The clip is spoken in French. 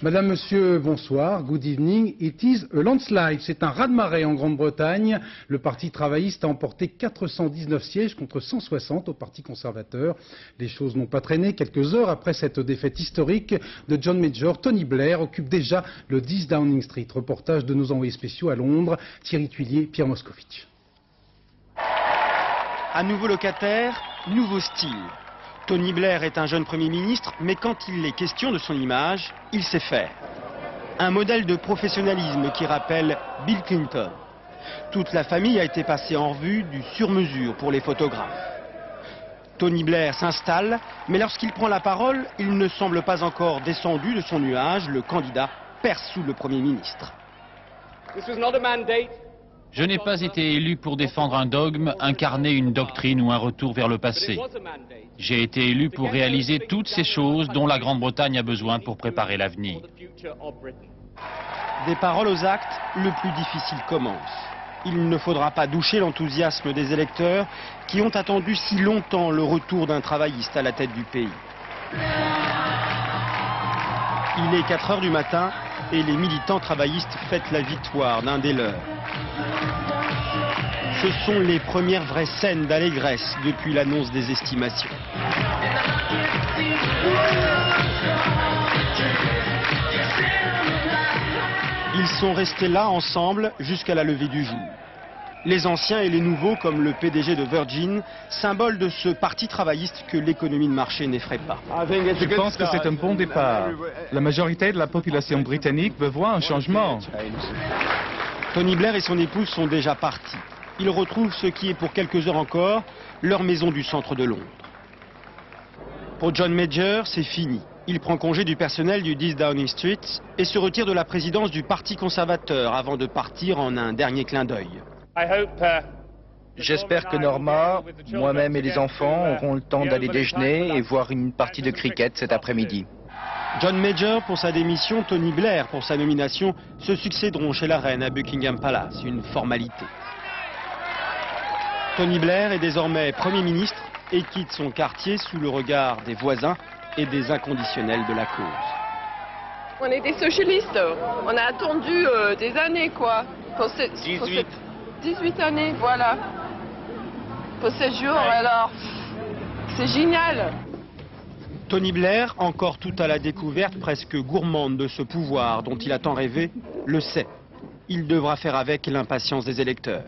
Madame, Monsieur, bonsoir. Good evening. It is a landslide. C'est un raz-de-marée en Grande-Bretagne. Le Parti travailliste a emporté 419 sièges contre 160 au Parti conservateur. Les choses n'ont pas traîné. Quelques heures après cette défaite historique de John Major, Tony Blair occupe déjà le 10 Downing Street. Reportage de nos envoyés spéciaux à Londres, Thierry Tuillier, Pierre Moscovici. Un nouveau locataire, nouveau style. Tony Blair est un jeune Premier ministre, mais quand il est question de son image, il sait faire. Un modèle de professionnalisme qui rappelle Bill Clinton. Toute la famille a été passée en revue du sur-mesure pour les photographes. Tony Blair s'installe, mais lorsqu'il prend la parole, il ne semble pas encore descendu de son nuage. Le candidat perce sous le Premier ministre. Je n'ai pas été élu pour défendre un dogme, incarner une doctrine ou un retour vers le passé. J'ai été élu pour réaliser toutes ces choses dont la Grande-Bretagne a besoin pour préparer l'avenir. Des paroles aux actes, le plus difficile commence. Il ne faudra pas doucher l'enthousiasme des électeurs qui ont attendu si longtemps le retour d'un travailliste à la tête du pays. Il est 4 heures du matin et les militants travaillistes fêtent la victoire d'un des leurs. Ce sont les premières vraies scènes d'allégresse depuis l'annonce des estimations. Ils sont restés là ensemble jusqu'à la levée du jour. Les anciens et les nouveaux, comme le PDG de Virgin, symbole de ce parti travailliste que l'économie de marché n'effraie pas. Je pense que c'est un bon départ. La majorité de la population britannique veut voir un changement. Tony Blair et son épouse sont déjà partis. Ils retrouvent ce qui est pour quelques heures encore leur maison du centre de Londres. Pour John Major, c'est fini. Il prend congé du personnel du 10 Downing Street et se retire de la présidence du Parti conservateur avant de partir en un dernier clin d'œil. J'espère que Norma, moi-même et les enfants auront le temps d'aller déjeuner et voir une partie de cricket cet après-midi. John Major pour sa démission, Tony Blair pour sa nomination se succéderont chez la reine à Buckingham Palace, une formalité. Tony Blair est désormais Premier ministre et quitte son quartier sous le regard des voisins et des inconditionnels de la cause. On est des socialistes, on a attendu des années quoi. 18 années, voilà. Pour ce jour, alors, c'est génial. Tony Blair, encore tout à la découverte, presque gourmande de ce pouvoir dont il a tant rêvé, le sait. Il devra faire avec l'impatience des électeurs.